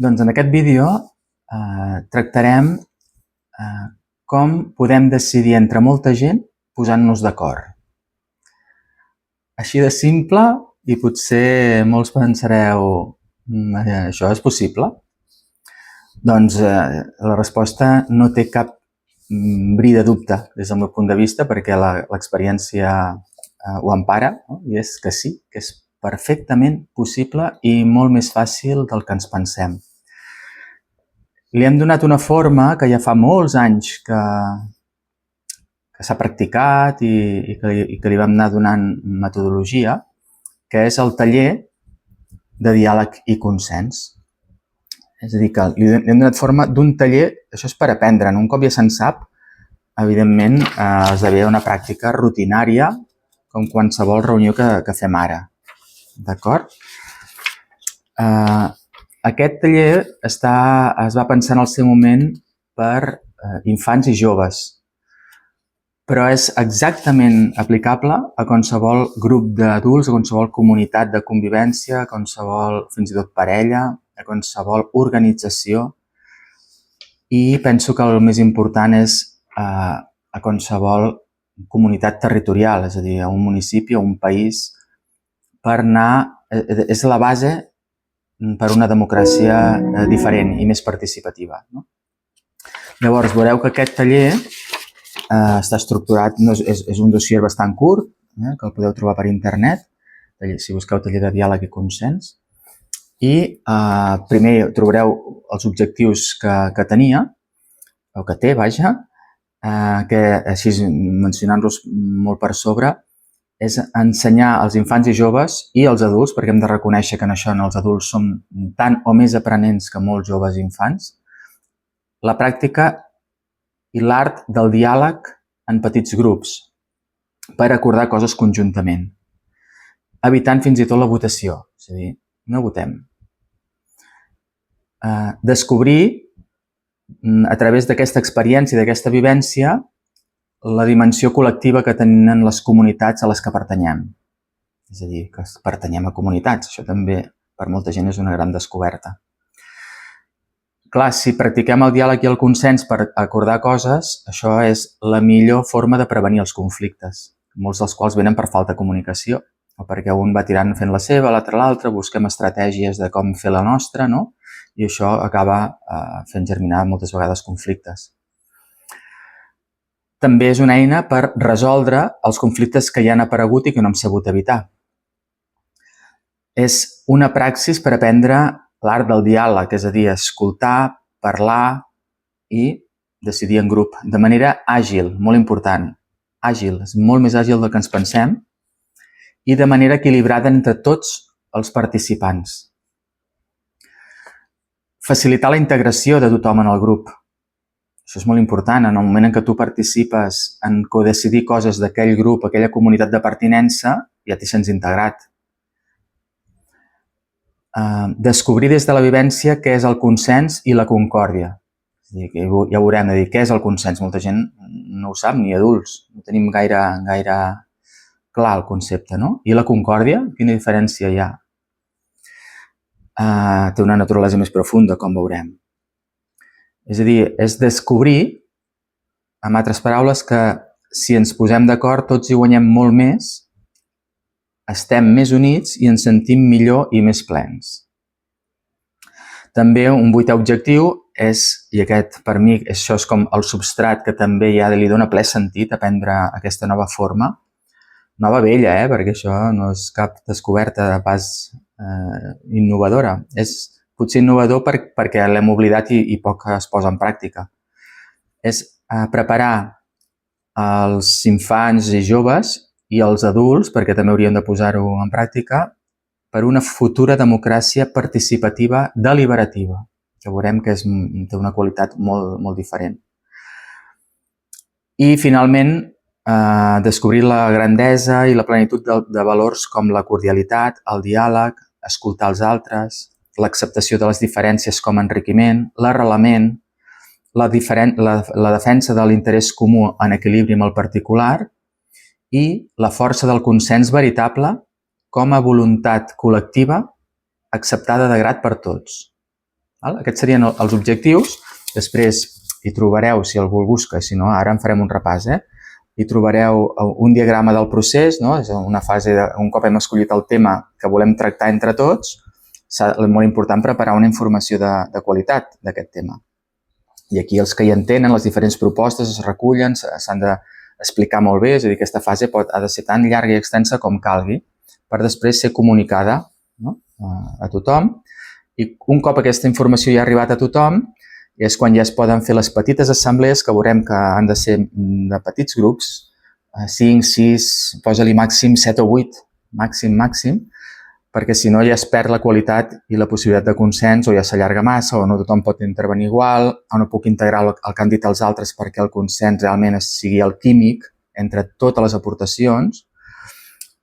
Doncs en aquest vídeo tractarem com podem decidir entre molta gent posant-nos d'acord. Així de simple, i potser molts pensareu, això és possible? Doncs la resposta no té cap bri de dubte des del meu punt de vista, perquè l'experiència ho empara, no? I és que sí, que és perfectament possible i molt més fàcil del que ens pensem. Li hem donat una forma que ja fa molts anys que s'ha practicat i que li vam anar donant metodologia, que és el taller de diàleg i consens. És a dir, que li hem donat forma d'un taller, això és per aprendre, un cop ja se'n sap, evidentment esdevé una pràctica rutinària com qualsevol reunió que fem ara. D'acord? Aquest taller es va pensar en el seu moment per infants i joves, però és exactament aplicable a qualsevol grup d'adults, a qualsevol comunitat de convivència, a qualsevol, fins i tot parella, a qualsevol organització, i penso que el més important és a qualsevol comunitat territorial, és a dir, a un municipi o un país, per anar, és la base per una democràcia diferent i més participativa. Llavors, veureu que aquest taller està estructurat, és un dossier bastant curt, que el podeu trobar per internet, si busqueu taller de diàleg i consens. I primer trobareu els objectius que tenia, o que té, vaja, que així mencionant-los molt per sobre, és ensenyar als infants i joves i als adults, perquè hem de reconèixer que en això els adults som tant o més aprenents que molts joves i infants, la pràctica i l'art del diàleg en petits grups per acordar coses conjuntament, evitant fins i tot la votació, és a dir, no votem. Descobrir a través d'aquesta experiència i d'aquesta vivència la dimensió col·lectiva que tenen les comunitats a les que pertanyem. És a dir, que pertanyem a comunitats. Això també per molta gent és una gran descoberta. Clar, si practiquem el diàleg i el consens per acordar coses, això és la millor forma de prevenir els conflictes, molts dels quals venen per falta de comunicació, o perquè un va tirant fent la seva, l'altre l'altra, busquem estratègies de com fer la nostra, no? I això acaba fent germinar moltes vegades conflictes. També és una eina per resoldre els conflictes que ja han aparegut i que no hem sabut evitar. És una praxis per aprendre l'art del diàleg, és a dir, escoltar, parlar i decidir en grup, de manera àgil, molt important. Àgil, és molt més àgil del que ens pensem i de manera equilibrada entre tots els participants. Facilitar la integració de tothom en el grup. Això és molt important. En el moment en què tu participes en codecidir coses d'aquell grup, aquella comunitat de pertinença, ja t'hi sents integrat. Descobrir des de la vivència què és el consens i la concòrdia. Ja veurem, què és el consens? Molta gent no ho sap, ni adults. No tenim gaire clar el concepte, no? I la concòrdia? Quina diferència hi ha? Té una naturalesa més profunda, com veurem. És a dir, és descobrir, amb altres paraules, que si ens posem d'acord tots hi guanyem molt més, estem més units i ens sentim millor i més plens. També un vuitè objectiu és, i aquest per mi això és com el substrat que també ja li dona ple sentit a prendre aquesta nova forma, nova vella, perquè això no és cap descoberta pas innovadora, és potser innovador perquè l'hem oblidat i poc es posa en pràctica. És preparar els infants i joves i els adults, perquè també haurien de posar-ho en pràctica, per una futura democràcia participativa deliberativa, que veurem que té una qualitat molt diferent. I finalment, descobrir la grandesa i la plenitud de valors com la cordialitat, el diàleg, escoltar els altres, l'acceptació de les diferències com a enriquiment, l'arrelament, la defensa de l'interès comú en equilibri amb el particular i la força del consens veritable com a voluntat col·lectiva acceptada de grat per tots. Aquests serien els objectius. Després hi trobareu, si algú el busca, si no, ara en farem un repàs, hi trobareu un diagrama del procés, no? És una fase, un cop hem escollit el tema que volem tractar entre tots, és molt important preparar una informació de qualitat d'aquest tema. I aquí els que hi entenen, les diferents propostes es recullen, s'han d'explicar molt bé, és a dir, aquesta fase ha de ser tan llarga i extensa com calgui per després ser comunicada, no? A tothom. I un cop aquesta informació ja ha arribat a tothom, és quan ja es poden fer les petites assemblees que veurem que han de ser de petits grups, 5, 6, posa-li màxim 7 o 8, màxim, perquè si no ja es perd la qualitat i la possibilitat de consens, o ja s'allarga massa, o no tothom pot intervenir igual, o no puc integrar el que han dit els altres perquè el consens realment sigui alquímic entre totes les aportacions.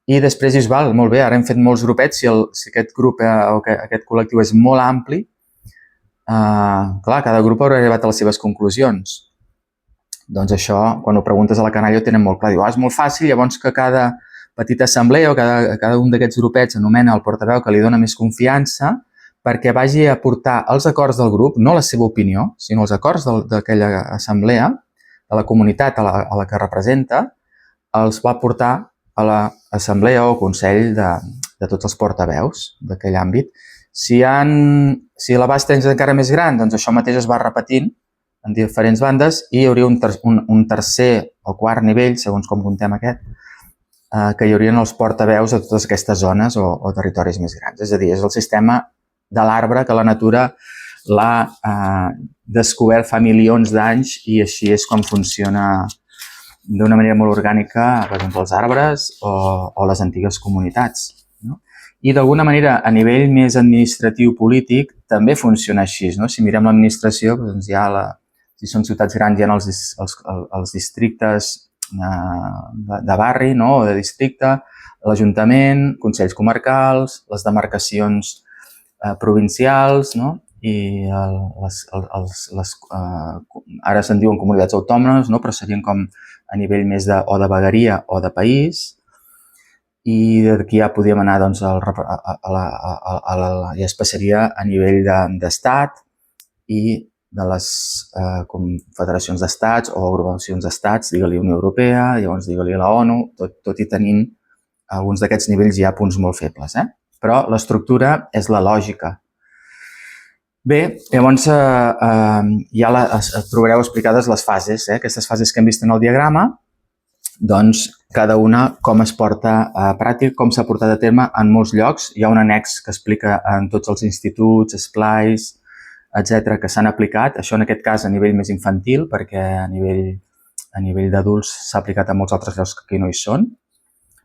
I després dius, val, molt bé, ara hem fet molts grupets, si aquest grup o aquest col·lectiu és molt ampli, clar, cada grup haurà arribat a les seves conclusions. Doncs això, quan ho preguntes a la canalla, ho tenen molt clar. Diu, és molt fàcil, llavors que cada petita assemblea o cada un d'aquests grupets anomena el portaveu que li dona més confiança perquè vagi a portar els acords del grup, no la seva opinió, sinó els acords d'aquella assemblea, de la comunitat a la que representa, els va portar a l'assemblea o consell de tots els portaveus d'aquell àmbit. Si l'abast és encara més gran, doncs això mateix es va repetint en diferents bandes i hi hauria un tercer o quart nivell, segons com contem aquest, que hi haurien els portaveus de totes aquestes zones o territoris més grans. És a dir, és el sistema de l'arbre que la natura l'ha descobert fa milions d'anys i així és com funciona d'una manera molt orgànica, per exemple, els arbres o les antigues comunitats. No? I d'alguna manera, a nivell més administratiu polític, també funciona així. No? Si mirem l'administració, doncs si són ciutats grans, hi ha els districtes de barri, no? O de districte, l'Ajuntament, consells comarcals, les demarcacions provincials, no? I ara se'n diuen comunitats autònomes, no? Però serien com a nivell més de vegueria o de país. I d'aquí ja podíem anar, doncs, ja es passaria a nivell d'estat i de les confederacions d'estats o agrupacions d'estats, digue-li Unió Europea, llavors digue-li la ONU, tot i tenint alguns d'aquests nivells ja punts molt febles. Però l'estructura és la lògica. Bé, llavors ja trobareu explicades les fases, aquestes fases que hem vist en el diagrama, doncs cada una com es porta a pràctica, com s'ha portat a terme en molts llocs. Hi ha un annex que explica en tots els instituts, esplais, etcètera, que s'han aplicat. Això en aquest cas a nivell més infantil, perquè a nivell d'adults s'ha aplicat a molts altres llocs que aquí no hi són,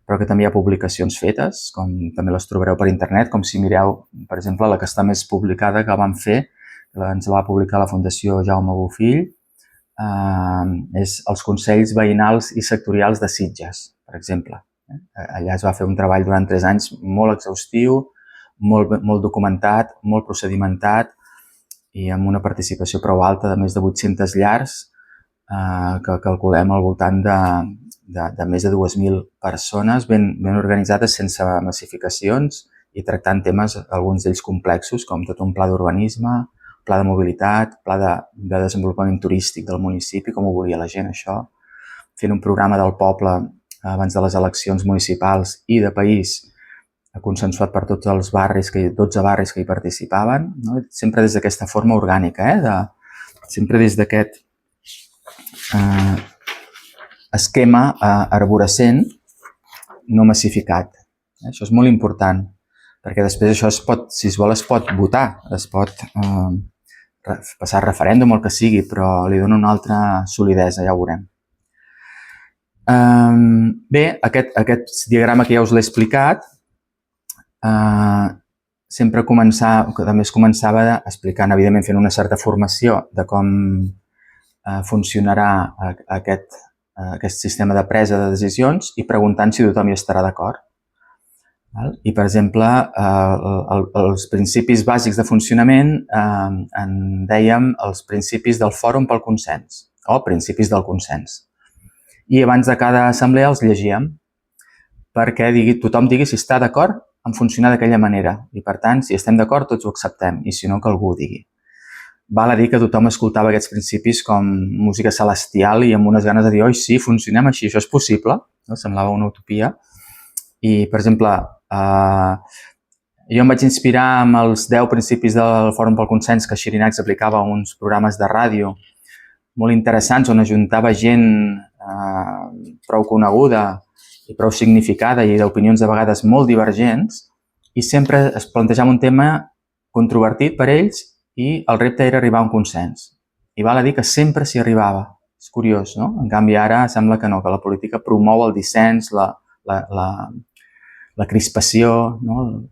però que també hi ha publicacions fetes, com també les trobareu per internet, com si mireu, per exemple, la que està més publicada que vam fer, que ens va publicar la Fundació Jaume Bofill, és els Consells Veïnals i Sectorials de Sitges, per exemple. Allà es va fer un treball durant 3 anys molt exhaustiu, molt documentat, molt procedimentat, i amb una participació prou alta de més de 800 llars, que calculem al voltant de més de 2.000 persones ben organitzades sense massificacions i tractant temes, alguns d'ells complexos, com tot un pla d'urbanisme, pla de mobilitat, pla de desenvolupament turístic del municipi, com ho volia la gent, això, fent un programa del poble abans de les eleccions municipals i de país, consensuat per tots els barris, 12 barris que hi participaven, no? Sempre des d'aquesta forma orgànica, sempre des d'aquest esquema arborescent no massificat. Això és molt important, perquè després això si es vol, es pot votar, es pot passar referèndum o el que sigui, però li dona una altra solidesa, ja ho veurem. Bé, aquest diagrama que ja us l'he explicat, sempre començava explicant, evidentment fent una certa formació de com funcionarà aquest sistema de presa de decisions i preguntant si tothom hi estarà d'acord. I, per exemple, els principis bàsics de funcionament en dèiem els principis del fòrum pel consens o principis del consens. I abans de cada assemblea els llegíem perquè tothom digui si està d'acord en funcionar d'aquella manera. I, per tant, si estem d'acord, tots ho acceptem, i si no, que algú ho digui. val a dir que tothom escoltava aquests principis com música celestial i amb unes ganes de dir, oi, sí, funcionem així, això és possible, no? Semblava una utopia. I, per exemple, jo em vaig inspirar amb els 10 principis del Fòrum pel Consens que Xirinacs aplicava a uns programes de ràdio molt interessants on ajuntava gent prou coneguda i prou significada i d'opinions de vegades molt divergents i sempre es plantejava un tema controvertit per ells i el repte era arribar a un consens. I val a dir que sempre s'hi arribava. És curiós, no? En canvi, ara sembla que no, que la política promou el dissens, la crispació, no?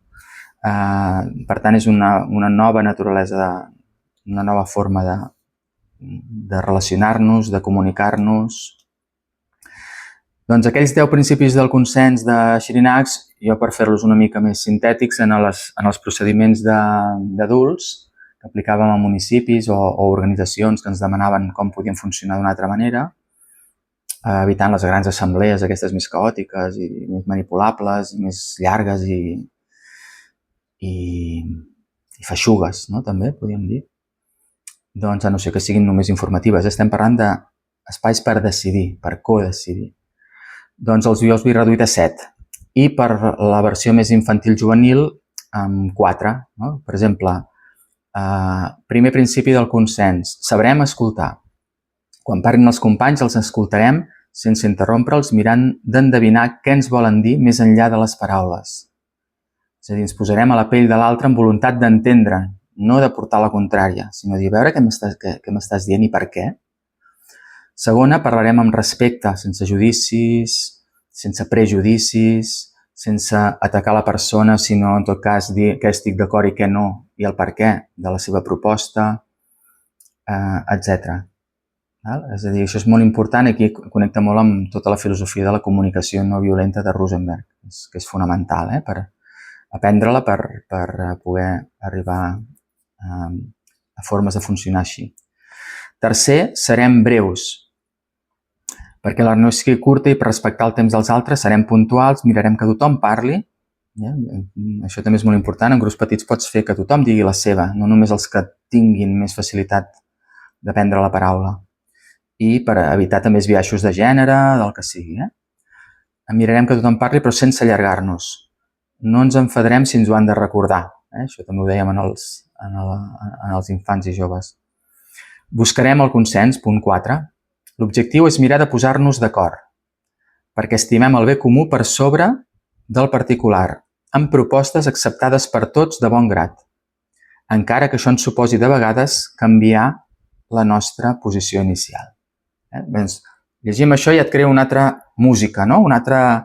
Per tant, és una nova naturalesa, una nova forma de relacionar-nos, de comunicar-nos. Doncs aquells 10 principis del consens de Xirinacs, jo per fer-los una mica més sintètics en els procediments d'adults que aplicàvem a municipis o organitzacions que ens demanaven com podien funcionar d'una altra manera, evitant les grans assemblees, aquestes més caòtiques i més manipulables i més llargues i feixugues, no? També, podríem dir. Doncs, a no ser que siguin només informatives. Estem parlant d'espais per decidir, per codecidir. Doncs els jo els vull reduir a 7. I per la versió més infantil-juvenil, amb 4. No? Per exemple, primer principi del consens. Sabrem escoltar. Quan parlin els companys, els escoltarem sense interrompre'ls, mirant d'endevinar què ens volen dir més enllà de les paraules. És a dir, ens posarem a la pell de l'altre amb voluntat d'entendre, no de portar la contrària, sinó de dir, a veure què m'estàs dient i per què. Segona, parlarem amb respecte, sense judicis, sense prejudicis, sense atacar la persona, sinó en tot cas dir què estic d'acord i què no, i el per què de la seva proposta, etc. És a dir, això és molt important i aquí connecta molt amb tota la filosofia de la comunicació no violenta de Rosenberg, que és fonamental per aprendre-la per poder arribar a formes de funcionar així. Tercer, serem breus, perquè la reunió sigui curta i per respectar el temps dels altres serem puntuals, mirarem que tothom parli. Això també és molt important. En grups petits pots fer que tothom digui la seva, no només els que tinguin més facilitat de prendre la paraula. I per evitar també biaixos de gènere, del que sigui. Mirarem que tothom parli, però sense allargar-nos. No ens enfadarem si ens ho han de recordar. Això també ho dèiem en els infants i joves. Buscarem el consens, punt 4. L'objectiu és mirar de posar-nos d'acord, perquè estimem el bé comú per sobre del particular, amb propostes acceptades per tots de bon grat, encara que això ens suposi de vegades canviar la nostra posició inicial. Doncs, llegim això i et crea una altra música, no? Una altra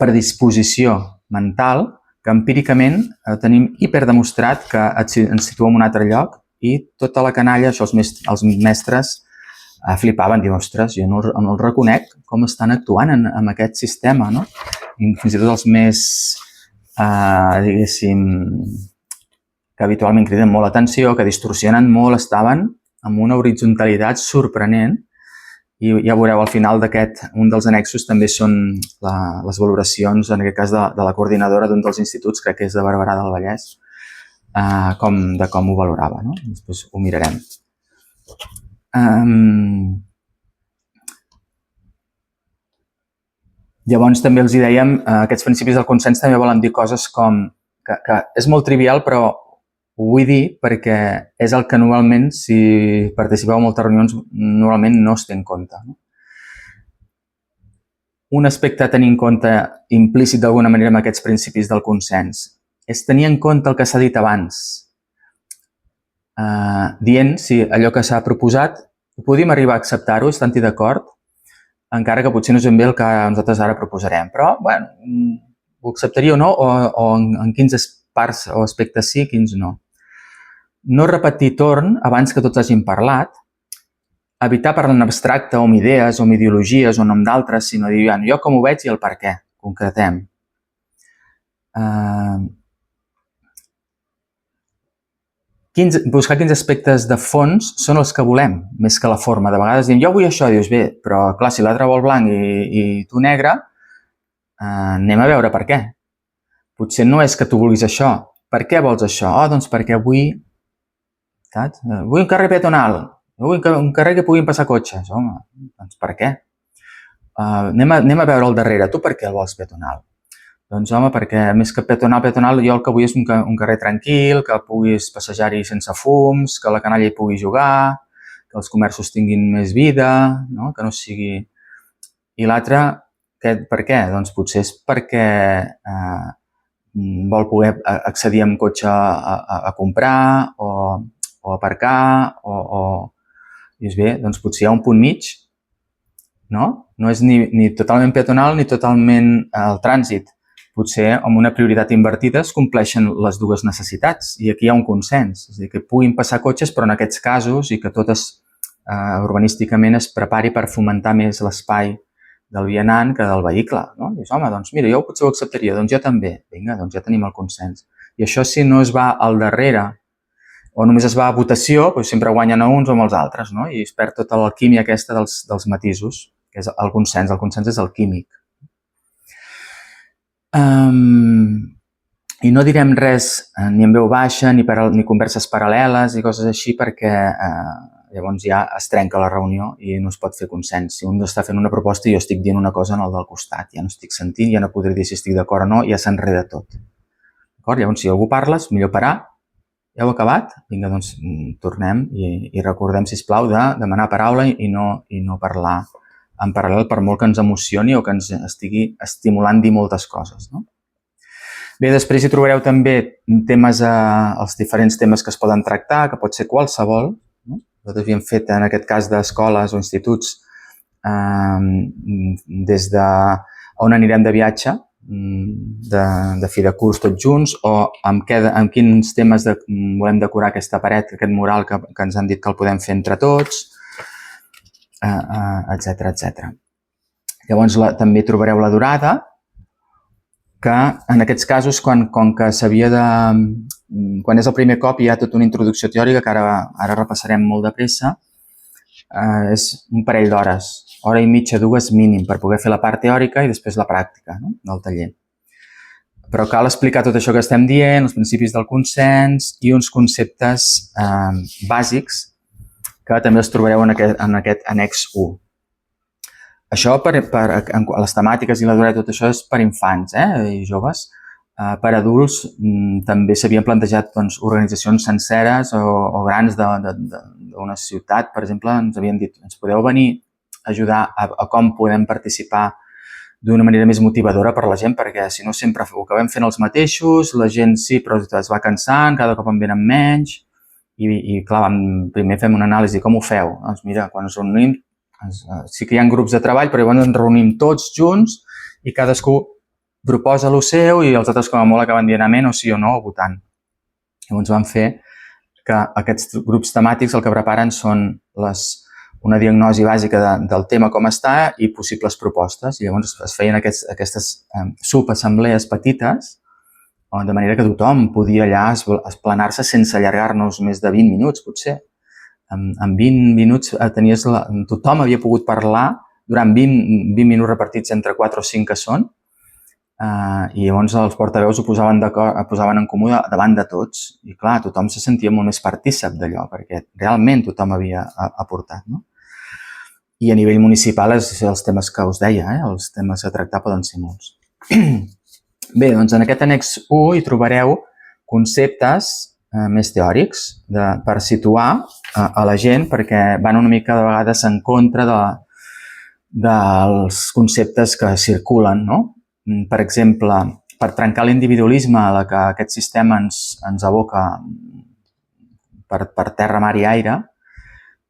predisposició mental que empíricament tenim hiperdemostrat que ens situem en un altre lloc i tota la canalla, això els mestres flipaven, diuen, ostres, jo no els reconec com estan actuant en aquest sistema, no? I fins i tot els més, diguéssim, que habitualment criden molt l'atenció, que distorsionen molt, estaven amb una horitzontalitat sorprenent i ja veureu al final d'aquest, un dels annexos també són les valoracions, en aquest cas de la coordinadora d'un dels instituts, crec que és de Barberà del Vallès, de com ho valorava, no? Després ho mirarem. Llavors també els dèiem, aquests principis del consens també volen dir coses com que és molt trivial, però ho vull dir perquè és el que normalment, si participeu en moltes reunions, normalment no es té en compte. Un aspecte a tenir en compte implícit d'alguna manera amb aquests principis del consens és tenir en compte el que s'ha dit abans, dient si allò que s'ha proposat ho podíem arribar a acceptar-ho, estant-hi d'acord, encara que potser no és ben bé el que nosaltres ara proposarem. Però, bueno, ho acceptaria o no, o en quins parts o aspectes sí, quins no. No repetir torn abans que tots hagin parlat, evitar parlar en abstracte o amb idees o amb ideologies o nom d'altres, sinó dir, jo com ho veig i el per què, concretem. Buscar quins aspectes de fons són els que volem, més que la forma. De vegades diem, jo vull això, dius, bé, però clar, si l'altre vol blanc i tu negre, anem a veure per què. Potser no és que tu vulguis això, Per què vols això? Oh, doncs perquè vull, saps? Vull un carrer peatonal, vull un carrer que puguin passar cotxes. Home, doncs per què? Anem a veure al darrere. Tu per què el vols peatonal? Doncs home, perquè més que peatonal, jo el que vull és un carrer tranquil, que puguis passejar-hi sense fums, que la canalla hi pugui jugar, que els comerços tinguin més vida, no? Que no sigui... I l'altre, per què? Doncs potser és perquè vol poder accedir amb cotxe a comprar o aparcar dius, bé, doncs potser hi ha un punt mig, no? No és ni totalment peatonal ni totalment el trànsit. Potser amb una prioritat invertida es compleixen les dues necessitats i aquí hi ha un consens. És a dir, que puguin passar cotxes, però en aquests casos i que totes urbanísticament es prepari per fomentar més l'espai del vianant que del vehicle. No? Dius, home, doncs mira, jo potser ho acceptaria, doncs jo també. Vinga, doncs ja tenim el consens. I això si no es va al darrere o només es va a votació, doncs sempre guanyen a uns o amb els altres, no? I es perd tota l'alquímia aquesta dels matisos, que és el consens. El consens és el químic. I no direm res ni en veu baixa, ni converses paral·leles i coses així, perquè llavors ja es trenca la reunió i no es pot fer consens. Si un està fent una proposta i jo estic dient una cosa en el del costat, ja no estic sentint, ja no podré dir si estic d'acord o no, ja s'enreda tot. D'acord? Llavors, si algú parles, millor parar. Ja heu acabat? Vinga, doncs tornem i recordem, sisplau, de demanar paraula i no parlar en paral·lel, per molt que ens emocioni o que ens estigui estimulant dir moltes coses, no? Bé, després hi trobareu també temes, els diferents temes que es poden tractar, que pot ser qualsevol. No? Nosaltres havíem fet, en aquest cas, d'escoles o instituts, des de on anirem de viatge, de fi de curs tots junts, o amb quins temes volem decorar aquesta paret, aquest mural que ens han dit que el podem fer entre tots, etcètera, etcètera. Llavors també trobareu la durada, que en aquests casos, com que s'havia de... Quan és el primer cop hi ha tota una introducció teòrica, que ara repassarem molt de pressa, és un parell d'hores, hora i mitja, dues mínim, per poder fer la part teòrica i després la pràctica, no? Del taller. Però cal explicar tot això que estem dient, els principis del consens i uns conceptes bàsics que també els trobareu en aquest annex 1. Això, les temàtiques i la durada, tot això és per infants i joves. Per adults també s'havien plantejat organitzacions senceres o grans d'una ciutat. Per exemple, ens havien dit, ens podeu venir a ajudar a com podem participar d'una manera més motivadora per la gent, perquè si no sempre ho acabem fent els mateixos, la gent sí, però es va cansant, cada cop en venen menys. I clar, primer fem una anàlisi, com ho feu? Doncs mira, quan ens reunim, sí que hi ha grups de treball, però llavors ens reunim tots junts i cadascú proposa el seu i els altres com a molt acaben dient amén o sí o no, o votant. Llavors vam fer que aquests grups temàtics el que preparen són una diagnosi bàsica del tema com està i possibles propostes. I llavors es feien aquestes subassemblees petites, de manera que tothom podia allà esplanar-se sense allargar-nos més de 20 minuts, potser. En 20 minuts tothom havia pogut parlar durant 20 minuts repartits entre 4 o 5 que són, i llavors els portaveus ho posaven en comú davant de tots. I clar, tothom se sentia molt més partícip d'allò, perquè realment tothom havia aportat, no? I a nivell municipal els temes que us deia, els temes a tractar poden ser molts. Bé, doncs en aquest annex 1 hi trobareu conceptes més teòrics per situar a la gent, perquè van una mica de vegades en contra dels conceptes que circulen, no? Per exemple, per trencar l'individualisme a la que aquest sistema ens aboca per terra, mar i aire,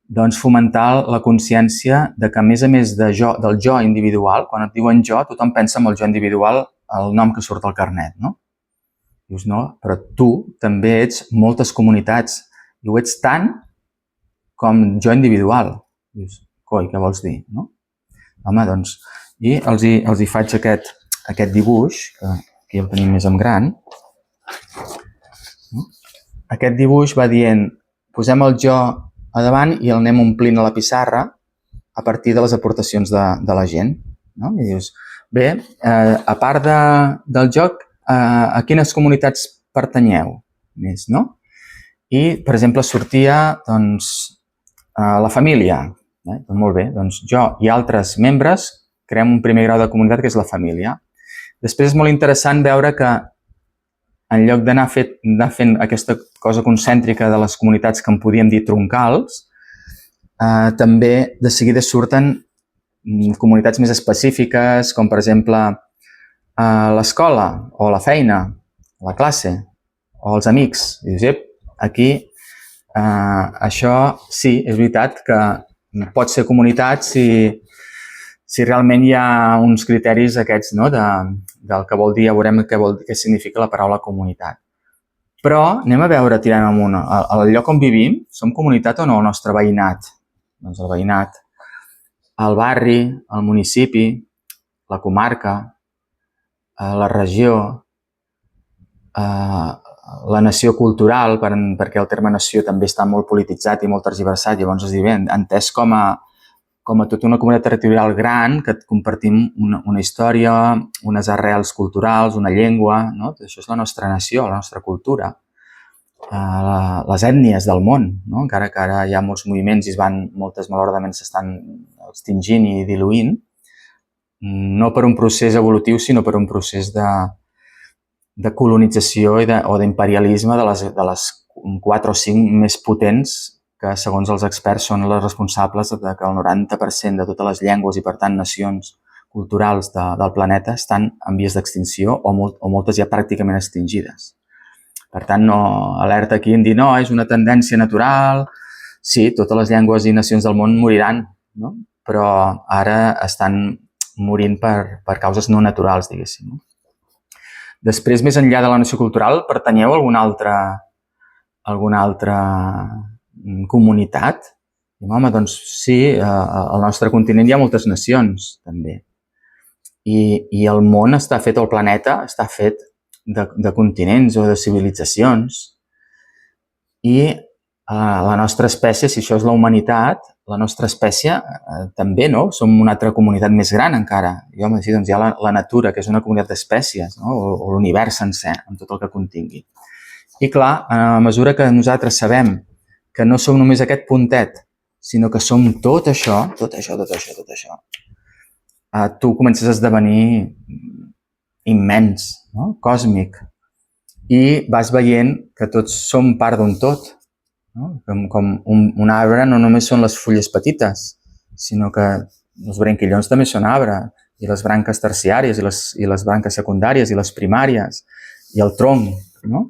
doncs fomentar la consciència de que, a més del jo individual, quan et diuen jo, tothom pensa en el jo individual, el nom que surt al carnet, no? Dius, no, però tu també ets moltes comunitats i ho ets tant com jo individual. Dius, coi, què vols dir, no? Home, doncs, i els hi faig aquest dibuix, que aquí el tenim més en gran. Aquest dibuix va dient, posem el jo a davant i el anem omplint a la pissarra a partir de les aportacions de la gent, no? I dius, bé, a part del joc, a quines comunitats pertanyeu més, no? I, per exemple, sortia, doncs, la família. Doncs molt bé, doncs jo i altres membres creem un primer grau de comunitat que és la família. Després és molt interessant veure que en lloc d'anar fent aquesta cosa concèntrica de les comunitats que en podíem dir troncals, també de seguida surten comunitats més específiques, com per exemple l'escola o la feina, la classe o els amics. I dius, aquí això sí, és veritat que pot ser comunitat si realment hi ha uns criteris aquests, no? del que vol dir, ja veurem què significa la paraula comunitat. Però anem a veure, tirant amunt, al lloc on vivim, som comunitat o no el nostre veïnat? Doncs el veïnat, el barri, el municipi, la comarca, la regió, la nació cultural, perquè el terme nació també està molt polititzat i molt tergiversat, llavors es diu bé, entès com a tota una comunitat territorial gran que compartim una història, unes arrels culturals, una llengua, no? Això és la nostra nació, la nostra cultura. Les ètnies del món, no? Encara que ara hi ha molts moviments i moltes malauradament s'estan extingint i diluint, no per un procés evolutiu, sinó per un procés de colonització o d'imperialisme de les 4 o 5 més potents que, segons els experts, són les responsables de que el 90% de totes les llengües i, per tant, nacions culturals del planeta estan en vies d'extinció o moltes ja pràcticament extingides. Per tant, no alerta aquí en dir, no, és una tendència natural. Sí, totes les llengües i nacions del món moriran, no? Però ara estan morint per causes no naturals, diguéssim. Després, més enllà de la nació cultural, pertanyeu a alguna altra comunitat? Home, doncs sí, al nostre continent hi ha moltes nacions, també. I el món està fet, el planeta està fet de continents o de civilitzacions. I la nostra espècie, si això és la humanitat, la nostra espècie també, no? Som una altra comunitat més gran encara. I, home, sí, doncs hi ha la natura, que és una comunitat d'espècies, no? O l'univers sencer, amb tot el que contingui. I clar, a mesura que nosaltres sabem que no som només aquest puntet, sinó que som tot això, tu comences a esdevenir immens, no? Còsmic. I vas veient que tots som part d'un tot. No? Com un arbre no només són les fulles petites, sinó que els branquillons també són arbre, i les branques terciàries, i les branques secundàries, i les primàries, i el tronc, no?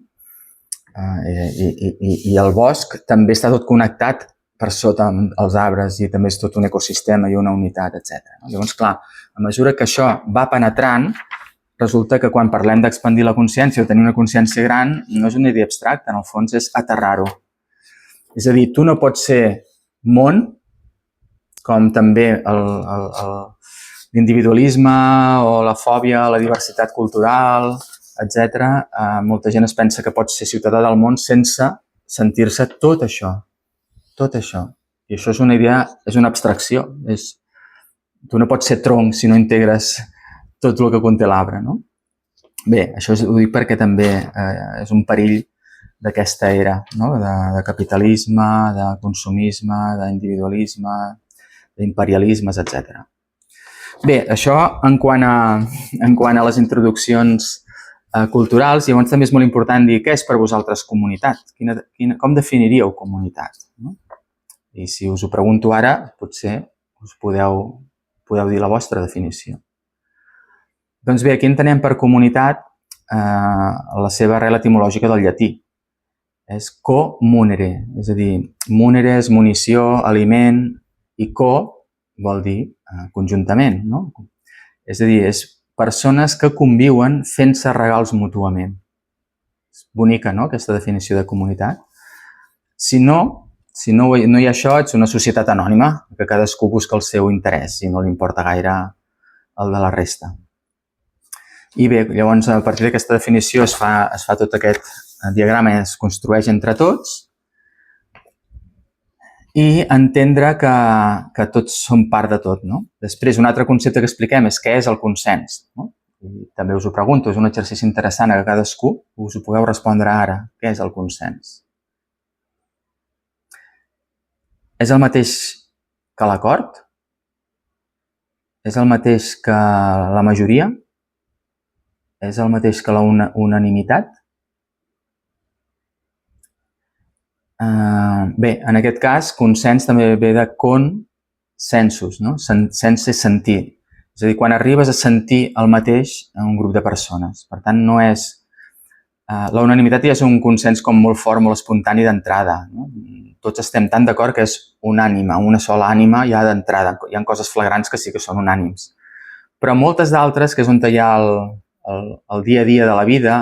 I el bosc també està tot connectat per sota amb els arbres i també és tot un ecosistema i una unitat, etc. Llavors, clar, a mesura que això va penetrant, resulta que quan parlem d'expandir la consciència o tenir una consciència gran, no és una idea abstracta, en el fons és aterrar-ho. És a dir, tu no pots ser món, com també l'individualisme o la fòbia a la diversitat cultural, etc. Molta gent es pensa que pot ser ciutadà del món sense sentir-se tot això. Tot això. I això és una idea, és una abstracció. Tu no pots ser tronc si no integres tot el que conté l'arbre, no? Bé, això ho dic perquè també és un perill d'aquesta era, no? De capitalisme, de consumisme, d'individualisme, d'imperialismes, etc. Bé, això en quant a les introduccions culturals. Llavors també és molt important dir què és per vosaltres comunitat. Com definiríeu comunitat? No? I si us ho pregunto ara, potser us podeu dir la vostra definició. Doncs bé, aquí entenem per comunitat la seva arrel etimològica del llatí. És co-munere, és a dir, munere és munició, aliment, i co vol dir conjuntament, no? És a dir, és persones que conviuen fent-se regals mútuament. És bonica, no?, aquesta definició de comunitat. Si no hi ha això, ets una societat anònima, que cadascú busca el seu interès i no li importa gaire el de la resta. I bé, llavors, a partir d'aquesta definició es fa tot aquest diagrama, es construeix entre tots i entendre que tots som part de tot, no? Després, un altre concepte que expliquem és què és el consens, no? I també us ho pregunto, és un exercici interessant a cadascú, us ho pugueu respondre ara. Què és el consens? És el mateix que l'acord? És el mateix que la majoria? És el mateix que la unanimitat? Bé, en aquest cas, consens també ve de consensus, no? Sens és sentir. És a dir, quan arribes a sentir el mateix en un grup de persones. Per tant, no és... la unanimitat ja és un consens com molt fort, molt espontani d'entrada. No? Tots estem tan d'acord que és unànime, una sola ànima ja d'entrada. Hi ha coses flagrants que sí que són unànims. Però moltes d'altres, que és on hi ha el dia a dia de la vida,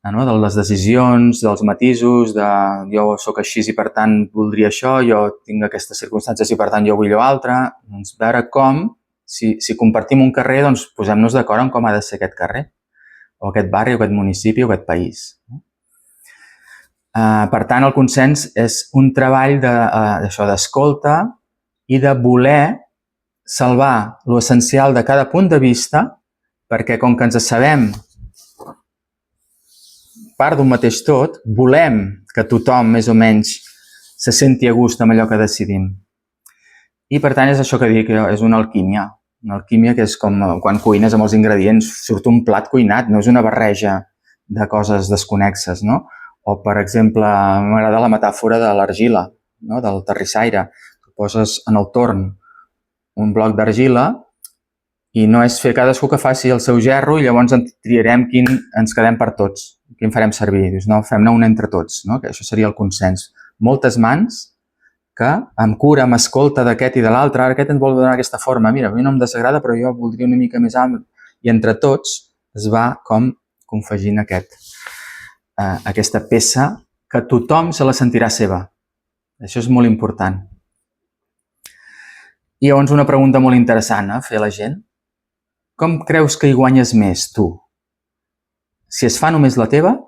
no? De les decisions, dels matisos, de jo sóc així i per tant voldria això, jo tinc aquestes circumstàncies i per tant jo vull allò altre. Doncs veure com, si compartim un carrer, doncs posem-nos d'acord en com ha de ser aquest carrer, o aquest barri, o aquest municipi, o aquest país. Per tant, el consens és un treball d'escolta i de voler salvar l'essencial de cada punt de vista, perquè com que ens sabem part d'un mateix tot, volem que tothom més o menys se senti a gust amb allò que decidim. I per tant és això que dic, és una alquímia. Una alquímia que és com quan cuines amb els ingredients, surt un plat cuinat, no és una barreja de coses desconexes, no? O, per exemple, m'agrada la metàfora de l'argila, no? Del terrissaire. Tu poses en el torn un bloc d'argila i no és fer cadascú que faci el seu gerro i llavors triarem quin ens quedem per tots, quin farem servir. Dius, no, fem-ne un entre tots, no? Que això seria el consens. Moltes mans que amb cura, amb escolta d'aquest i de l'altre, ara aquest ens vol donar aquesta forma, mira, a mi no em desagrada però jo voldria una mica més ampli. I entre tots es va com confegint aquesta peça que tothom se la sentirà seva. Això és molt important. I llavors una pregunta molt interessant a fer a la gent. Com creus que hi guanyes més, tu? Si es fa només la teva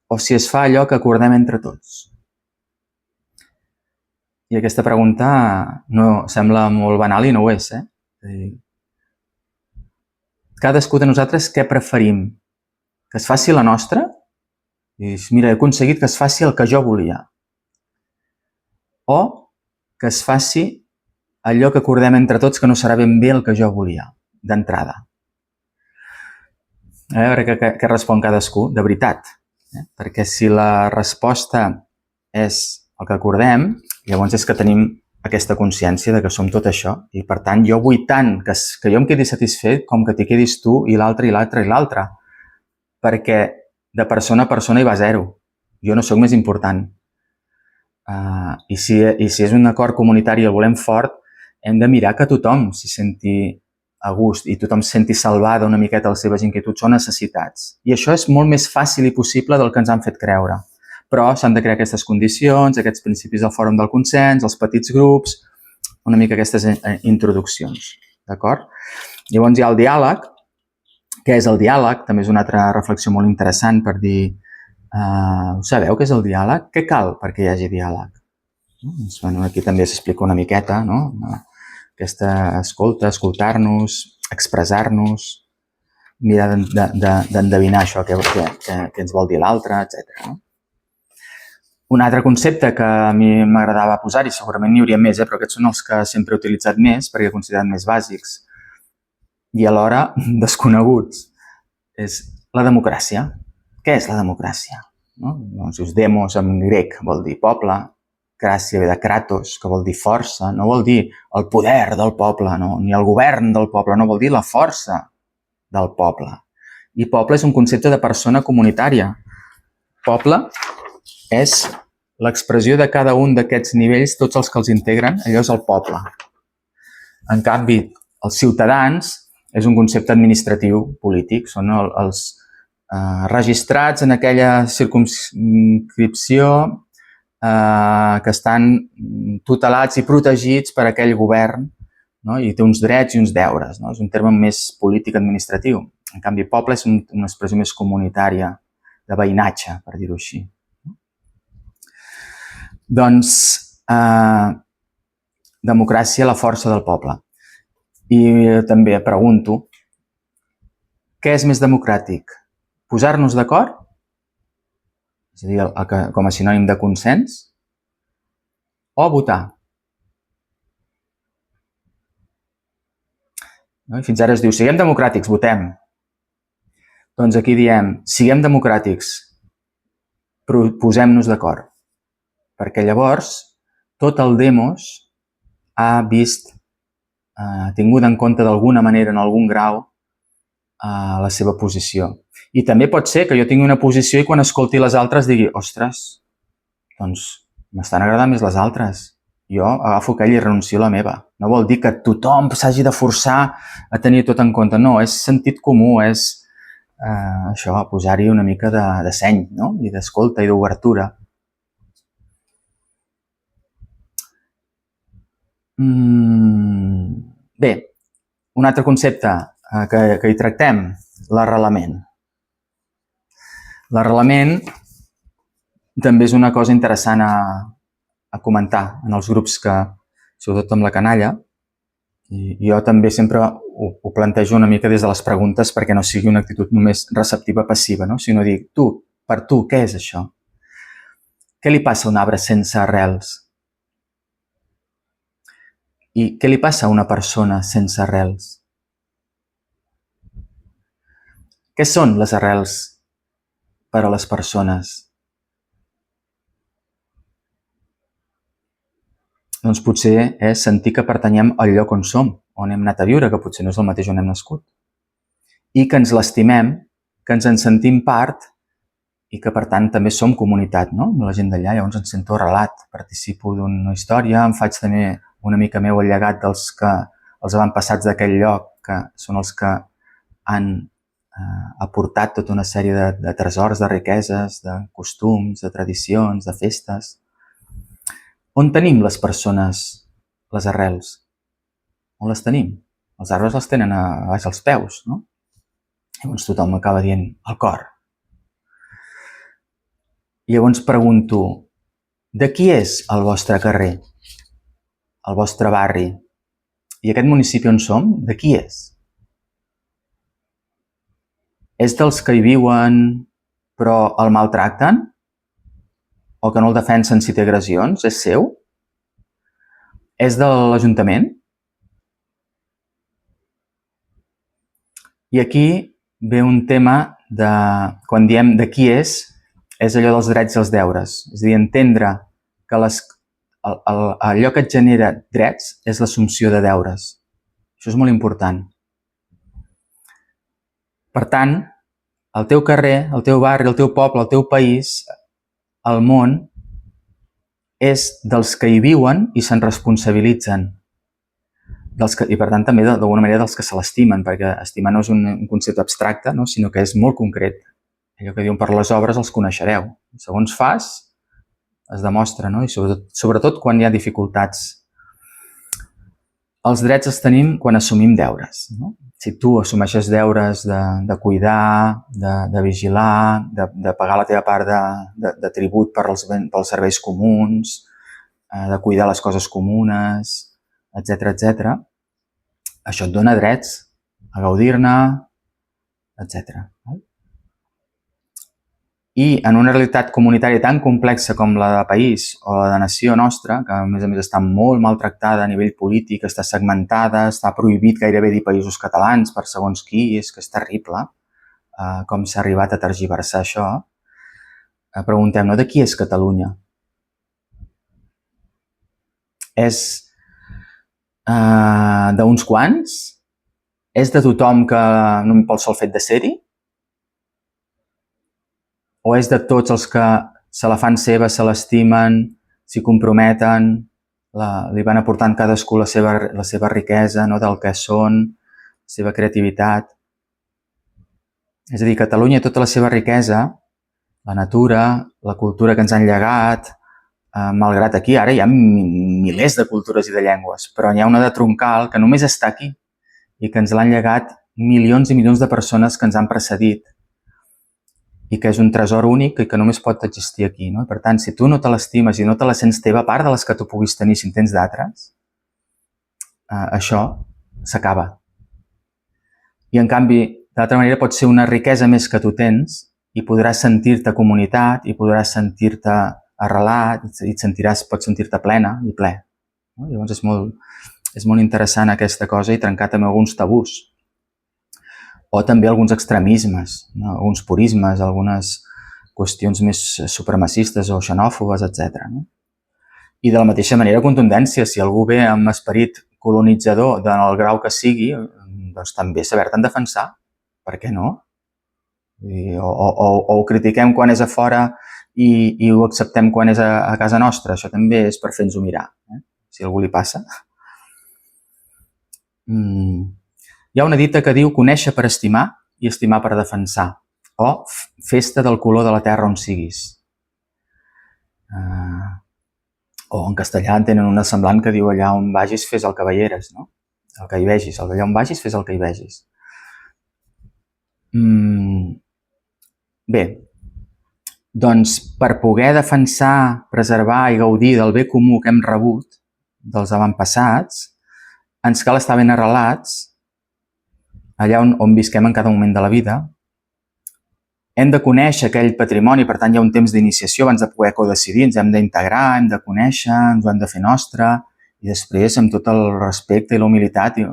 o si es fa allò que acordem entre tots? I aquesta pregunta no sembla molt banal i no ho és, Cadascú de nosaltres què preferim? Que es faci la nostra? I dius, mira, he aconseguit que es faci el que jo volia. O que es faci allò que acordem entre tots que no serà ben bé el que jo volia, d'entrada. A veure què respon cadascú, de veritat. Perquè si la resposta és el que acordem, llavors és que tenim aquesta consciència de que som tot això i, per tant, jo vull tant que jo em quedi satisfet com que t'hi quedis tu i l'altre i l'altre i l'altre. Perquè de persona a persona hi va zero. Jo no sóc més important. I si és un acord comunitari i el volem fort, hem de mirar que tothom s'hi senti a gust i tothom senti salvada una miqueta les seves inquietuds o necessitats. I això és molt més fàcil i possible del que ens han fet creure. Però s'han de crear aquestes condicions, aquests principis del fòrum del consens, els petits grups, una mica aquestes introduccions. D'acord? Llavors hi ha el diàleg. Què és el diàleg? També és una altra reflexió molt interessant per dir, sabeu què és el diàleg? Què cal perquè hi hagi diàleg? Doncs, bueno, aquí també s'explica una miqueta, no? Aquesta escolta, escoltar-nos, expressar-nos, mirar d'endevinar això que ens vol dir l'altre, etc. Un altre concepte que a mi m'agradava posar, i segurament n'hi hauria més, però aquests són els que sempre he utilitzat més perquè he considerat més bàsics i alhora desconeguts, és la democràcia. Què és la democràcia? No? Doncs demos en grec vol dir poble, gràcia ve de kratos, que vol dir força, no vol dir el poder del poble, no? Ni el govern del poble, no vol dir la força del poble. I poble és un concepte de persona comunitària. Poble és l'expressió de cada un d'aquests nivells, tots els que els integren, allò és el poble. En canvi, els ciutadans és un concepte administratiu polític, són els registrats en aquella circumscripció que estan tutelats i protegits per aquell govern, no? I té uns drets i uns deures, no? És un terme més polític administratiu. En canvi, poble és una expressió més comunitària, de veïnatge, per dir-ho així. Doncs, democràcia, la força del poble. I també pregunto, què és més democràtic? Posar-nos d'acord, és a dir, com a sinònim de consens, o votar? No? I fins ara es diu, siguem democràtics, votem. Doncs aquí diem, siguem democràtics, posem-nos d'acord. Perquè llavors tot el demos ha vist, tingut en compte d'alguna manera, en algun grau, la seva posició. I també pot ser que jo tingui una posició i quan escolti les altres digui, ostres, doncs m'estan agradant més les altres. Jo agafo aquella i renuncio a la meva. No vol dir que tothom s'hagi de forçar a tenir tot en compte. No, és sentit comú, és això, posar-hi una mica de seny, no? I d'escolta i d'obertura. Bé, un altre concepte que hi tractem, l'arrelament. L'arrelament també és una cosa interessant a comentar en els grups que, sobretot amb la canalla, i jo també sempre ho plantejo una mica des de les preguntes perquè no sigui una actitud només receptiva passiva, no? Sinó dir, per tu, què és això? Què li passa a un arbre sense arrels? I què li passa a una persona sense arrels? Què són les arrels per a les persones? Doncs potser és sentir que pertanyem al lloc on som, on hem anat a viure, que potser no és el mateix on hem nascut. I que ens l'estimem, que ens en sentim part i que, per tant, també som comunitat, no? La gent d'allà, llavors em sento arrelat, participo d'una història, em faig també una mica meu el llegat dels que els avantpassats d'aquell lloc, que són els que han aportat tota una sèrie de tresors, de riqueses, de costums, de tradicions, de festes. On tenim les persones les arrels? On les tenim? Els arbres les tenen a baix als peus, no? Llavors tothom acaba dient el cor. I llavors pregunto, de qui és el vostre carrer? El vostre barri? I aquest municipi on som, de qui és? És dels que hi viuen però el maltracten? O que no el defensen si té agressions? És seu? És de l'Ajuntament? I aquí ve un tema de, quan diem de qui és allò dels drets i els deures. És a dir, entendre que allò que et genera drets és l'assumpció de deures. Això és molt important. Per tant, el teu carrer, el teu barri, el teu poble, el teu país, el món, és dels que hi viuen i se'n responsabilitzen. I per tant també d'alguna manera dels que se l'estimen, perquè estimar no és un concepte abstracte, no? Sinó que és molt concret. Allò que diuen per les obres els coneixereu. Segons fas, es demostra, no? I sobretot quan hi ha dificultats. Els drets els tenim quan assumim deures, no? Si tu assumeixes deures de cuidar, de vigilar, de pagar la teva part de tribut pels serveis comuns, de cuidar les coses comunes, etc., això et dona drets a gaudir-ne, etc. I en una realitat comunitària tan complexa com la de país o la de nació nostra, que a més està molt maltractada a nivell polític, està segmentada, està prohibit gairebé dir països catalans per segons qui, és que és terrible com s'ha arribat a tergiversar això. Preguntem, no, de qui és Catalunya? És d'uns quants? És de tothom que no pel sol fet de ser-hi? O és de tots els que se la fan seva, se l'estimen, s'hi comprometen, li van aportant cadascú la seva riquesa, no, del que són, la seva creativitat. És a dir, Catalunya, tota la seva riquesa, la natura, la cultura que ens han llegat, malgrat aquí ara hi ha milers de cultures i de llengües, però n'hi ha una de troncal que només està aquí i que ens l'han llegat milions i milions de persones que ens han precedit i que és un tresor únic i que només pot existir aquí, no? Per tant, si tu no te l'estimes i no te la sents teva, a part de les que tu puguis tenir si en tens d'altres, això s'acaba. I en canvi, D'altra manera, pot ser una riquesa més que tu tens i podràs sentir-te comunitat i podràs sentir-te arrelat i pots sentir-te plena i ple. Llavors és molt interessant aquesta cosa i trencar també alguns tabús. O també alguns extremismes, alguns purismes, algunes qüestions més supremacistes o xenòfobes, etc. I de la mateixa manera, contundència. Si algú ve amb esperit colonitzador del grau que sigui, doncs també saber-te'n defensar. Per què no? O ho critiquem quan és a fora i ho acceptem quan és a casa nostra. Això també és per fer-nos-ho mirar, si a algú li passa. Hi ha una dita que diu conèixer per estimar i estimar per defensar. O festa del color de la terra on siguis. O en castellà en tenen una semblant que diu allà on vagis fes el que veieres, no? El que hi vegis, allà on vagis fes el que hi vegis. Bé, doncs per poder defensar, preservar i gaudir del bé comú que hem rebut dels avantpassats, ens cal estar ben arrelats allà on visquem en cada moment de la vida. Hem de conèixer aquell patrimoni, per tant hi ha un temps d'iniciació abans de poder codecidir, ens hem d'integrar, hem de conèixer, ens ho hem de fer nostre i després amb tot el respecte i la humilitat i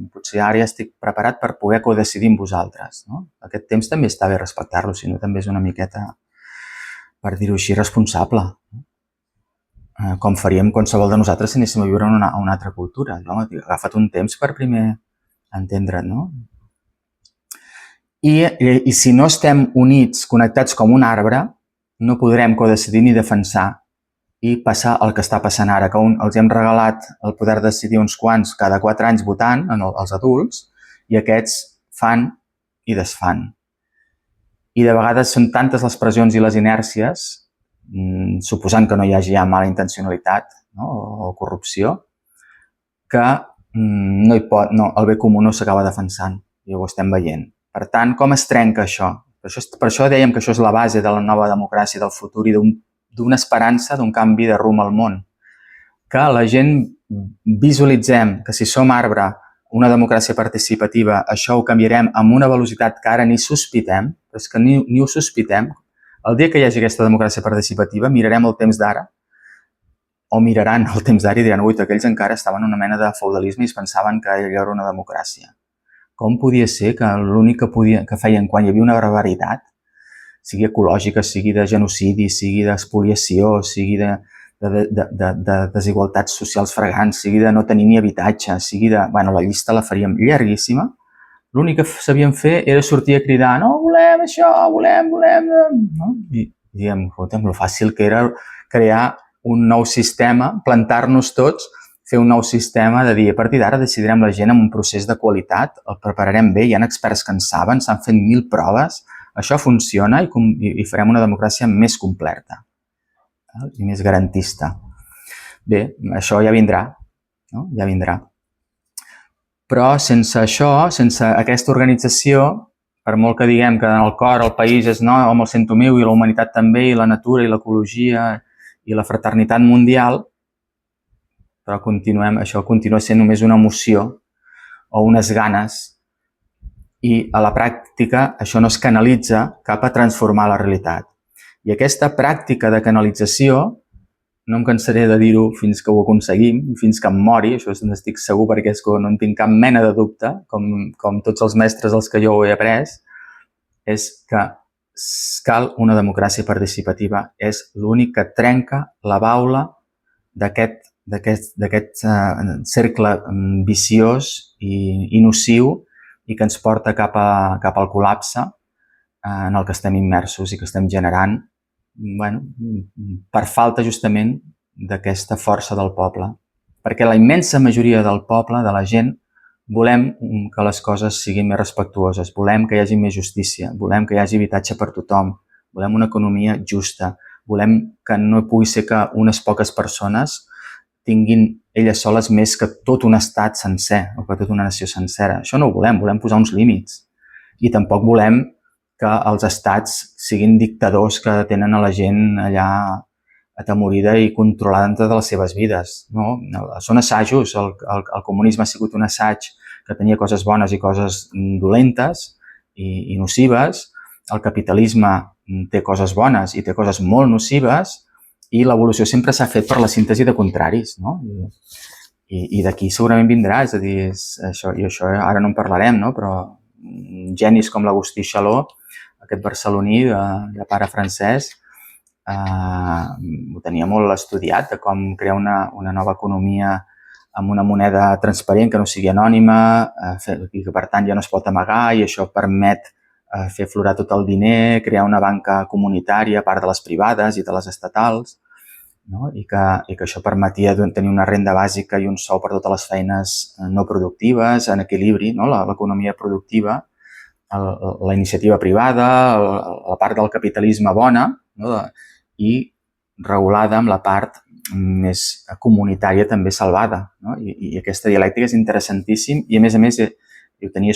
potser ara ja estic preparat per poder codecidir amb vosaltres. Aquest temps també està bé respectar-lo, si no també és una miqueta, per dir-ho així, responsable. Com faríem qualsevol de nosaltres si anéssim a viure en una altra cultura. Agafa't un temps per primer entendre't, no? I si no estem units, connectats com un arbre, no podrem codecidir ni defensar i passar el que està passant ara, que els hem regalat el poder decidir uns quants cada 4 anys votant, els adults, i aquests fan i desfan. I de vegades són tantes les pressions i les inèrcies, suposant que no hi hagi ja mala intencionalitat o corrupció, que el bé comú no s'acaba defensant, i ho estem veient. Per tant, com es trenca això? Per això dèiem que això és la base de la nova democràcia del futur i d'una esperança, d'un canvi de rumb al món. Que la gent visualitzem que si som arbre, una democràcia participativa, això ho canviarem amb una velocitat que ara ni sospitem, però és que ni ho sospitem. El dia que hi hagi aquesta democràcia participativa, mirarem el temps d'ara, o miraran el temps d'ara i diran, ui, aquells encara estaven en una mena de feudalisme i es pensaven que allò era una democràcia. Com podia ser que l'únic que feien quan hi havia una barbaritat, sigui ecològica, sigui de genocidi, sigui d'espoliació, sigui de desigualtats socials fregants, sigui de no tenir ni habitatge, sigui de... la llista la faríem llarguíssima. L'únic que sabíem fer era sortir a cridar no, volem això, volem... No? I diem, lo fàcil que era crear un nou sistema, plantar-nos tots, fer un nou sistema de dir, a partir d'ara decidirem la gent amb un procés de qualitat, el prepararem bé, hi ha experts que en saben, s'han fet 1000 proves, això funciona i farem una democràcia més completa i més garantista. Bé, això ja vindrà, no? Ja vindrà. Però sense això, sense aquesta organització, per molt que diguem que en el cor el país és no, me'l sento meu i la humanitat també, i la natura i l'ecologia i la fraternitat mundial, però això continua sent només una emoció o unes ganes i a la pràctica això no es canalitza cap a transformar la realitat. I aquesta pràctica de canalització, no em cansaré de dir-ho fins que ho aconseguim, fins que em mori, això n'estic segur perquè és que no en tinc cap mena de dubte, com tots els mestres als que jo ho he après, és que cal una democràcia participativa. És l'únic que trenca la baula d'aquest cercle viciós i nociu i que ens porta cap al col·lapse en el que estem immersos i que estem generant per falta justament d'aquesta força del poble. Perquè la immensa majoria del poble, de la gent, volem que les coses siguin més respectuoses, volem que hi hagi més justícia, volem que hi hagi habitatge per tothom, volem una economia justa, volem que no pugui ser que unes poques persones tinguin elles soles més que tot un estat sencer o que tota una nació sencera. Això no ho volem, volem posar uns límits. I tampoc volem que els estats siguin dictadors que tenen a la gent allà atemorida i controlada en totes les seves vides. No, són assajos. El comunisme ha sigut un assaig que tenia coses bones i coses dolentes i nocives, el capitalisme té coses bones i té coses molt nocives, i l'evolució sempre s'ha fet per la síntesi de contraris, no? I d'aquí segurament vindrà, és a dir, això ara no en parlarem, no? Però genis com l'Agustí Xaló, aquest barceloní de pare francès, ho tenia molt estudiat, de com crear una nova economia amb una moneda transparent que no sigui anònima i que per tant ja no es pot amagar, i això permet fer aflorar tot el diner, crear una banca comunitària a part de les privades i de les estatals, no? I que això permetia tenir una renda bàsica i un sou per totes les feines no productives, en equilibri, no? L'economia productiva, la iniciativa privada, la part del capitalisme bona, no? I regulada amb la part més comunitària també salvada, no? I aquesta dialèctica és interessantíssim i, a més, ho tenia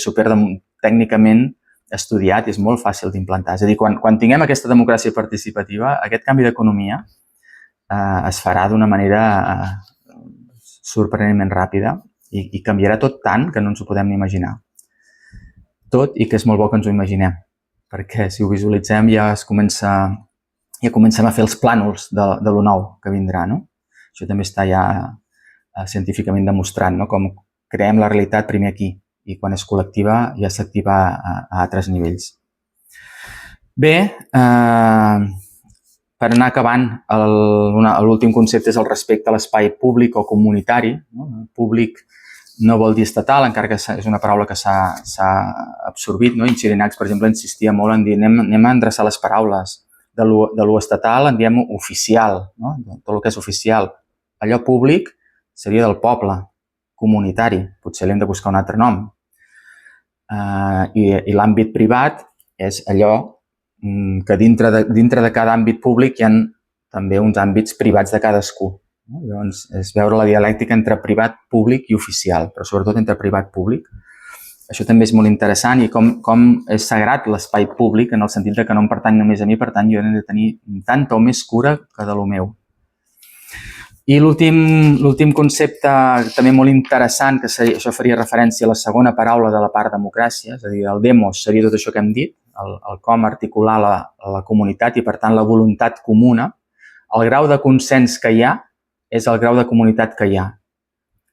tècnicament estudiat i és molt fàcil d'implantar. És a dir, quan tinguem aquesta democràcia participativa, aquest canvi d'economia es farà d'una manera sorprenentment ràpida i canviarà tot tant que no ens ho podem ni imaginar. Tot i que és molt bo que ens ho imaginem, perquè si ho visualitzem ja comencem a fer els plànols de lo nou que vindrà, no? Això també està ja científicament demostrat, no? Com creem la realitat primer aquí i quan és col·lectiva ja s'activa a altres nivells. Bé, per anar acabant, l'últim concepte és el respecte a l'espai públic o comunitari. Públic no vol dir estatal, encara que és una paraula que s'ha absorbit, no? I Xirinacs, per exemple, insistia molt en dir anem a endreçar les paraules. De lo estatal en diem oficial, no? Tot el que és oficial. Allò públic seria del poble, comunitari. Potser l'hem de buscar un altre nom. I l'àmbit privat és allò que dintre de cada àmbit públic hi ha també uns àmbits privats de cadascú. Llavors, és veure la dialèctica entre privat, públic i oficial, però sobretot entre privat i públic. Això també és molt interessant i com és sagrat l'espai públic en el sentit que no em pertany només a mi, per tant jo he de tenir tanta o més cura que de lo meu. I l'últim concepte també molt interessant, que això faria referència a la segona paraula de la part democràcia, és a dir, el demos seria tot això que hem dit, el com articular la comunitat i, per tant, la voluntat comuna. El grau de consens que hi ha és el grau de comunitat que hi ha,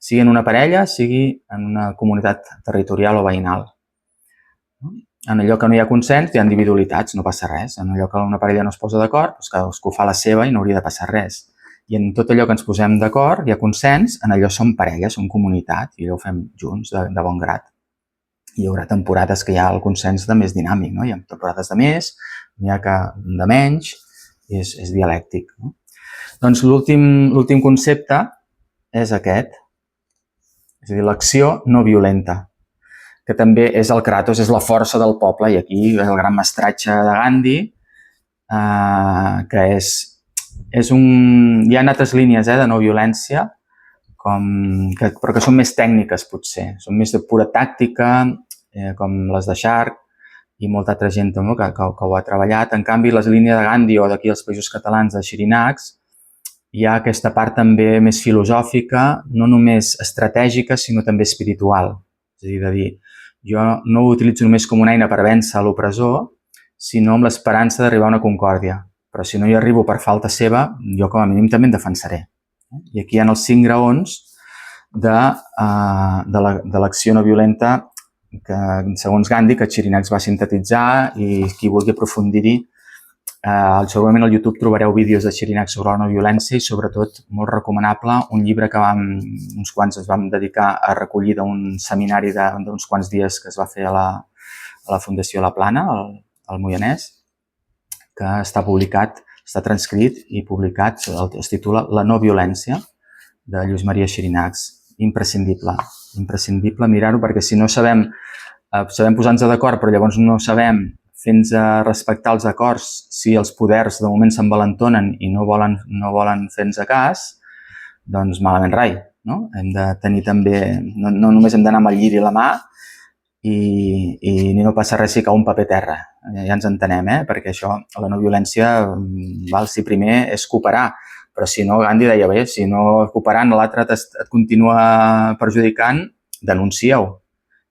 sigui en una parella, sigui en una comunitat territorial o veïnal. En allò que no hi ha consens hi ha individualitats, no passa res. En allò que una parella no es posa d'acord, doncs cadascú fa la seva i no hauria de passar res. I en tot allò que ens posem d'acord hi ha consens, en allò som parella, som comunitat i allò ho fem junts de bon grat. Hi haurà temporades que hi ha el consens de més dinàmic, no? Hi ha temporades de més, n'hi ha que de menys, i és dialèctic, no? Doncs l'últim concepte és aquest, és a dir, l'acció no violenta, que també és el Kratos, és la força del poble, i aquí és el gran mestratge de Gandhi, que hi ha altres línies de no violència, però que són més tècniques, potser. Són més de pura tàctica, com les de Sharp i molta altra gent que ho ha treballat. En canvi, les línies de Gandhi o d'aquí als Països Catalans de Xirinacs, hi ha aquesta part també més filosòfica, no només estratègica, sinó també espiritual. És a dir, de dir, jo no ho utilitzo només com una eina per vèncer l'opressor, sinó amb l'esperança d'arribar a una concòrdia. Però si no hi arribo per falta seva, jo com a mínim també em defensaré. I aquí hi ha els 5 graons de l'acció no violenta que, segons Gandhi, que Xirinacs va sintetitzar, i qui vulgui aprofundir-hi, segurament al YouTube trobareu vídeos de Xirinacs sobre la no violència i, sobretot, molt recomanable, un llibre que uns quants ens vam dedicar a recollir d'un seminari d'uns quants dies que es va fer a la Fundació La Plana, al Moianès, que està publicat, està transcrit i publicat, es titula La no violència, de Lluís Maria Xirinacs. Imprescindible mirar-ho, perquè si no sabem posar-nos d'acord, però llavors no sabem fer-nos respectar els acords, si els poders de moment s'envalentonen i no volen fer-nos cas, doncs malament rai, no? Hem de tenir també, no només hem d'anar amb el lliri a la mà i no passa res si cau un paper terra. Ja ens entenem, perquè això, la no violència, si primer és cooperar, però si no, Gandhi deia, bé, si no cooperant l'altre et continua perjudicant, denuncia-ho.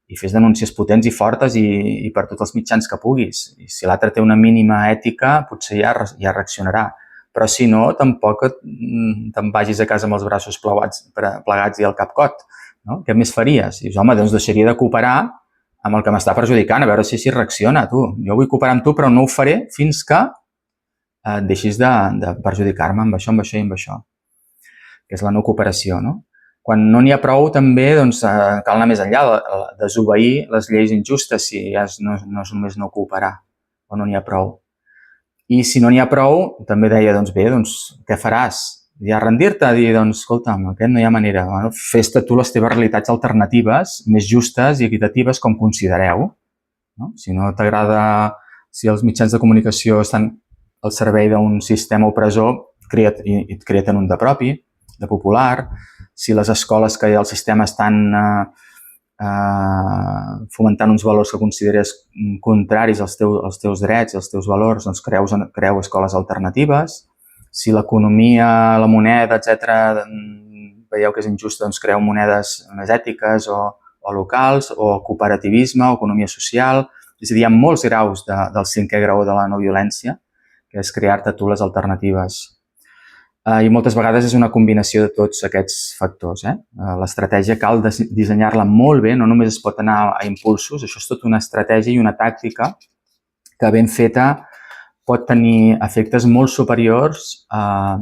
i fes denúncies potents i fortes i per tots els mitjans que puguis. I si l'altre té una mínima ètica, potser ja reaccionarà. Però si no, tampoc te'n vagis a casa amb els braços plegats i el cap cot. No? Què més faries? I dius, home, doncs deixaria de cooperar amb el que m'està perjudicant, a veure si reacciona, tu. Jo vull cooperar amb tu, però no ho faré fins que et deixis de perjudicar-me amb això, amb això i amb això, que és la no cooperació, no? Quan no n'hi ha prou, també, doncs, cal anar més enllà, desobeir les lleis injustes, si ja no és només no cooperar, o no n'hi ha prou. I si no n'hi ha prou, també deia, doncs bé, doncs, què faràs? Ja rendir-te, dir, doncs, escolta, amb aquest no hi ha manera. Bueno, fes-te tu les teves realitats alternatives, més justes i equitatives, com considereu. No? Si no t'agrada, si els mitjans de comunicació estan al servei d'un sistema opressor, crea't un de propi, de popular. Si les escoles que hi ha al sistema estan fomentant uns valors que consideres contraris als teus drets i als teus valors, doncs creu escoles alternatives. Si l'economia, la moneda, etc., veieu que és injusta, doncs creu monedes més ètiques o locals, o cooperativisme, o economia social. És a dir, hi ha molts graus del 5è grau de la no violència, que és crear-te tu les alternatives. I moltes vegades és una combinació de tots aquests factors. L'estratègia cal dissenyar-la molt bé, no només es pot anar a impulsos, això és tota una estratègia i una tàctica que ben feta pot tenir efectes molt superiors a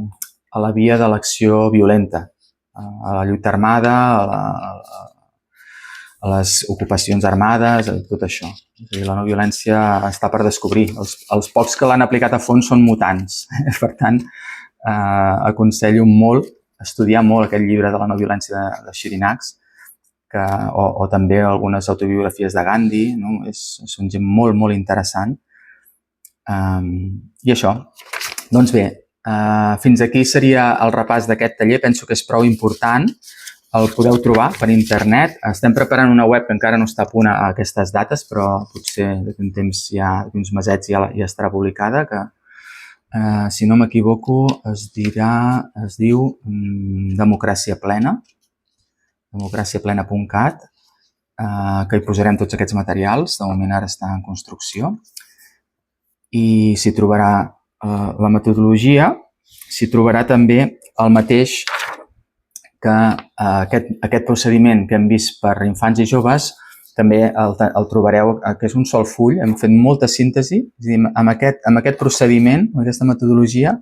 la via de l'acció violenta, a la lluita armada, a les ocupacions armades, a tot això. És a dir, la no violència està per descobrir. Els pocs que l'han aplicat a fons són mutants. Per tant, aconsello molt estudiar molt aquest llibre de la no violència de Xirinacs, o també algunes autobiografies de Gandhi, no? Són gent molt, molt interessant. I això. Doncs bé, fins aquí seria el repàs d'aquest taller. Penso que és prou important. El podeu trobar per internet. Estem preparant una web que encara no està a punt a aquestes dates, però potser d'aquí un temps, uns mesets ja estarà publicada, que si no m'equivoco, es diu Democràcia Plena, democràciaplena.cat, que hi posarem tots aquests materials. De moment ara està en construcció. I s'hi trobarà la metodologia, s'hi trobarà també el mateix que aquest procediment que hem vist per infants i joves, també el trobareu, que és un sol full. Hem fet molta síntesi. És a dir, amb aquest procediment, amb aquesta metodologia,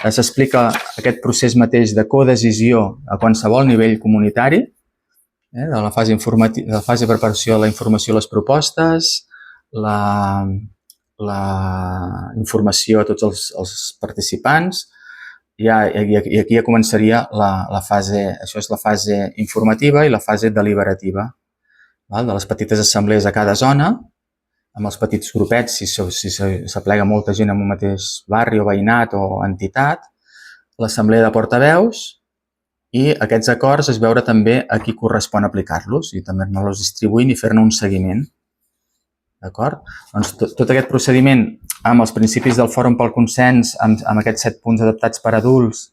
s'explica aquest procés mateix de codecisió a qualsevol nivell comunitari, de la fase de preparació de la informació a les propostes, la informació a tots els participants, i aquí ja començaria la fase, això és la fase informativa i la fase deliberativa, de les petites assemblees a cada zona, amb els petits grupets, si s'aplega molta gent en un mateix barri o veïnat o entitat, l'assemblea de portaveus, i aquests acords es veure també a qui correspon aplicar-los i també anar-los distribuint i fer-ne un seguiment. D'acord? Doncs tot aquest procediment amb els principis del Fòrum pel Consens, amb aquests 7 punts adaptats per adults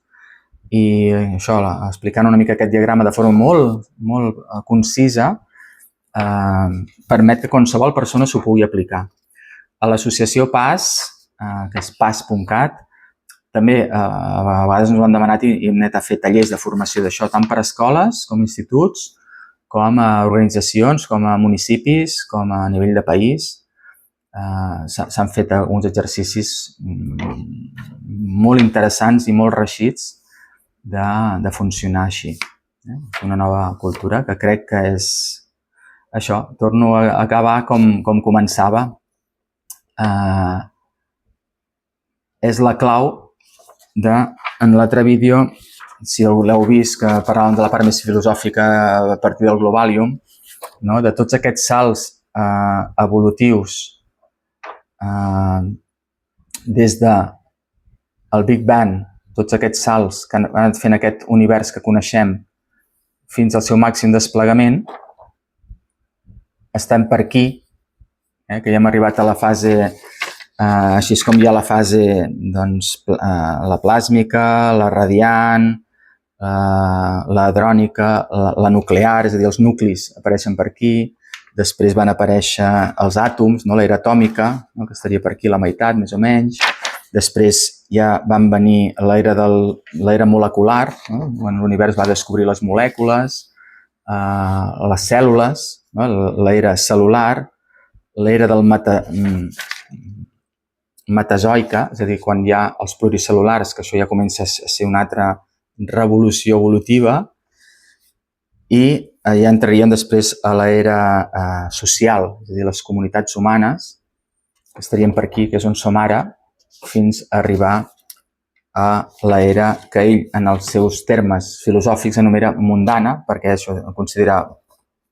i això, explicant una mica aquest diagrama de forma molt, molt concisa, permet que qualsevol persona s'ho pugui aplicar. A l'associació PAS, que és pas.cat, també a vegades ens ho han demanat i hem anat a fer tallers de formació d'això, tant per a escoles com a instituts, com a organitzacions, com a municipis, com a nivell de país. S'han fet uns exercicis molt interessants i molt reeixits de funcionar així. Una nova cultura que crec que és això. Torno a acabar com començava. És la clau en l'altre vídeo, si l'heu vist, que parlàvem de la part més filosòfica a partir del Globalium, de tots aquests salts evolutius des del Big Bang, tots aquests salts que han anat fent aquest univers que coneixem fins al seu màxim desplegament, estem per aquí, que ja hem arribat a la fase, així com hi ha la fase, doncs, la plàsmica, la radiant, la hadrònica, la nuclear, és a dir, els nuclis apareixen per aquí, després van aparèixer els àtoms, no? L'era atòmica, no? Que estaria per aquí la meitat, més o menys. Després ja van venir l'era molecular, no? Quan l'univers va descobrir les molècules, les cèl·lules, no? L'era cel·lular, l'era del metazoica, és a dir, quan hi ha els pluricel·lulars, que això ja comença a ser una altra revolució evolutiva, i ja entraríem després a l'era social, és a dir, les comunitats humanes, que estaríem per aquí, que és on som ara, fins a arribar a l'era que ell, en els seus termes filosòfics, anomena mundana, perquè això considera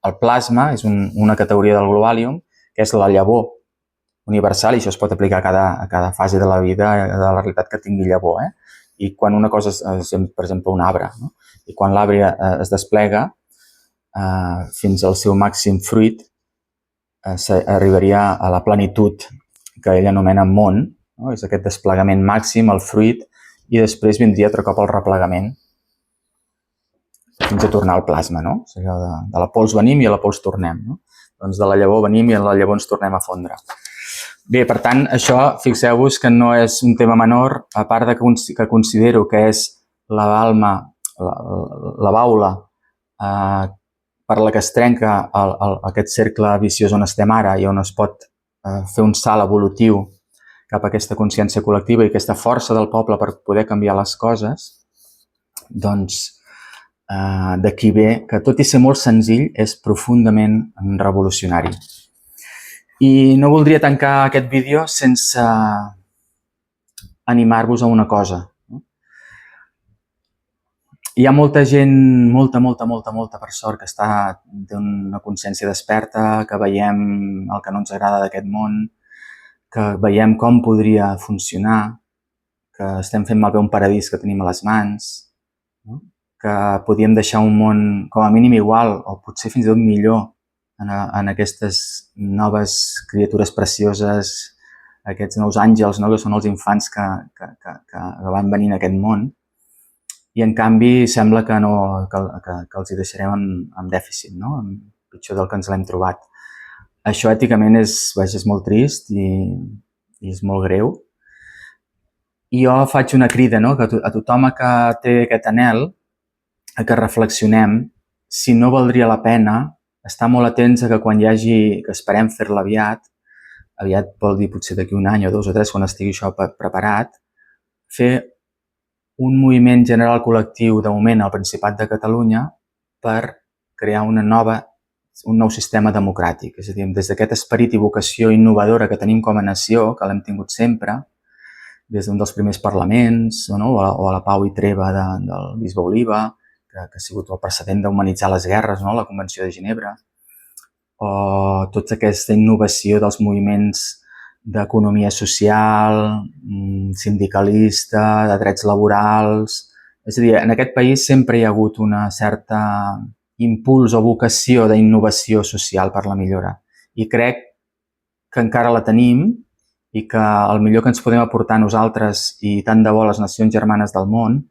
el plasma, és una categoria del globàlium, que és la llavor universal, i això es pot aplicar a cada fase de la vida, de la realitat que tingui llavor. I quan una cosa és, per exemple, un arbre, no? I quan l'arbre es desplega fins al seu màxim fruit, arribaria a la plenitud que ell anomena món, no? És aquest desplegament màxim, el fruit, i després vindria altre cop el replegament fins a tornar al plasma, no? És allò de la pols venim i a la pols tornem, no? Doncs de la llavor venim i a la llavor ens tornem a fondre. Bé, per tant, això, fixeu-vos que no és un tema menor, a part de que considero que és la baula per la que es trenca aquest cercle viciós on estem ara i on es pot fer un salt evolutiu cap a aquesta consciència col·lectiva i aquesta força del poble per poder canviar les coses, doncs d'aquí ve que, tot i ser molt senzill, és profundament revolucionari. I no voldria tancar aquest vídeo sense animar-vos a una cosa. Hi ha molta gent, molta, per sort, que té una consciència desperta, que veiem el que no ens agrada d'aquest món, que veiem com podria funcionar, que estem fent malbé un paradís que tenim a les mans, no? Que podíem deixar un món com a mínim igual o potser fins i tot millor en aquestes noves criatures precioses, aquests nous àngels, no? Que són els infants que van venir en aquest món, i en canvi sembla que els hi deixarem amb dèficit, no? Pitjor del que ens l'hem trobat. Això èticament és molt trist i és molt greu. I jo faig una crida, no? Que a tothom que té aquest anhel, a que reflexionem si no valdria la pena estar molt atents a que quan que esperem fer-la aviat vol dir potser d'aquí un any o 2 o 3, quan estigui això preparat, fer un moviment general col·lectiu de moment al Principat de Catalunya per crear un nou sistema democràtic. És a dir, des d'aquest esperit i vocació innovadora que tenim com a nació, que l'hem tingut sempre, des d'un dels primers parlaments, no? o a la pau i treva del bisbe Oliva, que ha sigut el precedent d'humanitzar les guerres, no? La Convenció de Ginebra, o tota aquesta innovació dels moviments d'economia social, sindicalista, de drets laborals. És a dir, en aquest país sempre hi ha hagut una certa impuls o vocació d'innovació social per la millora. I crec que encara la tenim i que el millor que ens podem aportar nosaltres i tant de bo les nacions germanes del món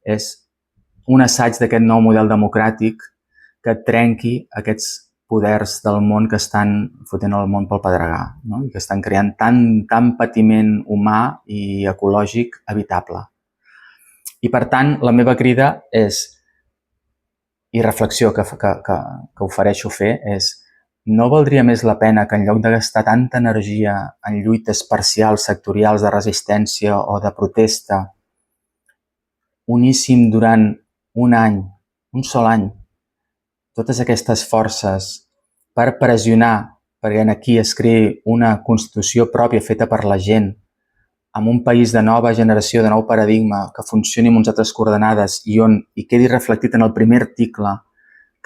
és un assaig d'aquest nou model democràtic que trenqui aquests poders del món que estan fotent el món pel pedregar, no? I que estan creant tant patiment humà i ecològic evitable. I per tant, la meva crida és, i reflexió que ofereixo fer, és: no valdria més la pena que en lloc de gastar tanta energia en lluites parcials, sectorials, de resistència o de protesta, uníssim durant un any, un sol any, totes aquestes forces per pressionar perquè aquí es creï una constitució pròpia feta per la gent, amb un país de nova generació, de nou paradigma, que funcioni amb uns altres coordenades i on hi quedi reflectit en el primer article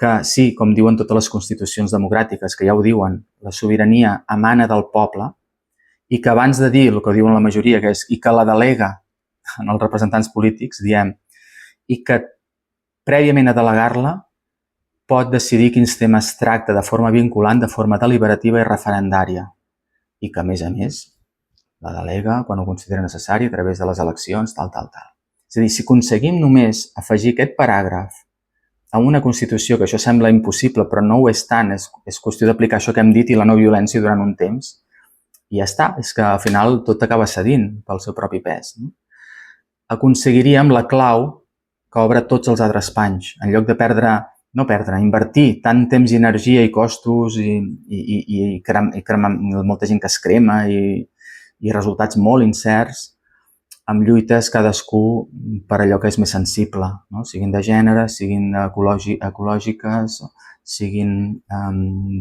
que sí, com diuen totes les constitucions democràtiques, que ja ho diuen, la sobirania emana del poble, i que abans de dir el que diuen la majoria, que és i que la delega en els representants polítics, diem, i que prèviament a delegar-la pot decidir quins temes tracta de forma vinculant, de forma deliberativa i referendària, i que, a més, la delega quan ho considera necessari a través de les eleccions, tal. És a dir, si aconseguim només afegir aquest paràgraf amb una Constitució, que això sembla impossible, però no ho és tant, és qüestió d'aplicar això que hem dit i la no violència durant un temps, i ja està, és que al final tot acaba cedint pel seu propi pes. No? Aconseguiríem la clau que obre tots els altres panys, en lloc de invertir tant temps i energia i costos i cremar molta gent que es crema i resultats molt incerts, amb lluites cadascú per allò que és més sensible, no? Siguin de gènere, siguin ecològiques, siguin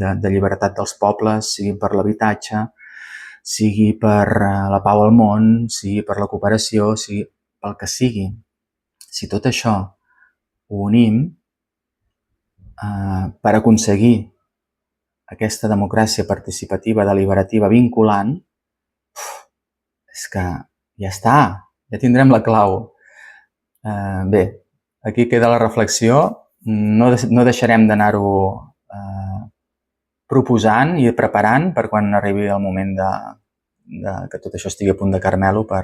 de llibertat dels pobles, siguin per l'habitatge, sigui per la pau al món, sigui per la cooperació, sigui pel que sigui. Si tot això ho unim per aconseguir aquesta democràcia participativa, deliberativa, vinculant, és que ja està, ja tindrem la clau. Bé, aquí queda la reflexió. No deixarem d'anar-ho proposant i preparant per quan arribi el moment que tot això estigui a punt de caramelo per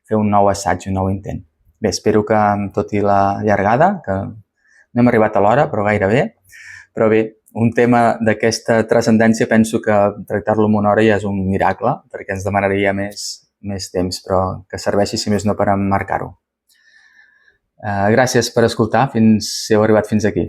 fer un nou assaig, un nou intent. Bé, espero que, tot i la llargada, que no hem arribat a l'hora, però gairebé, però bé, un tema d'aquesta transcendència penso que tractar-lo en una hora ja és un miracle, perquè ens demanaria més temps, però que serveixi, si més no, per emmarcar-ho. Gràcies per escoltar, si heu arribat fins aquí.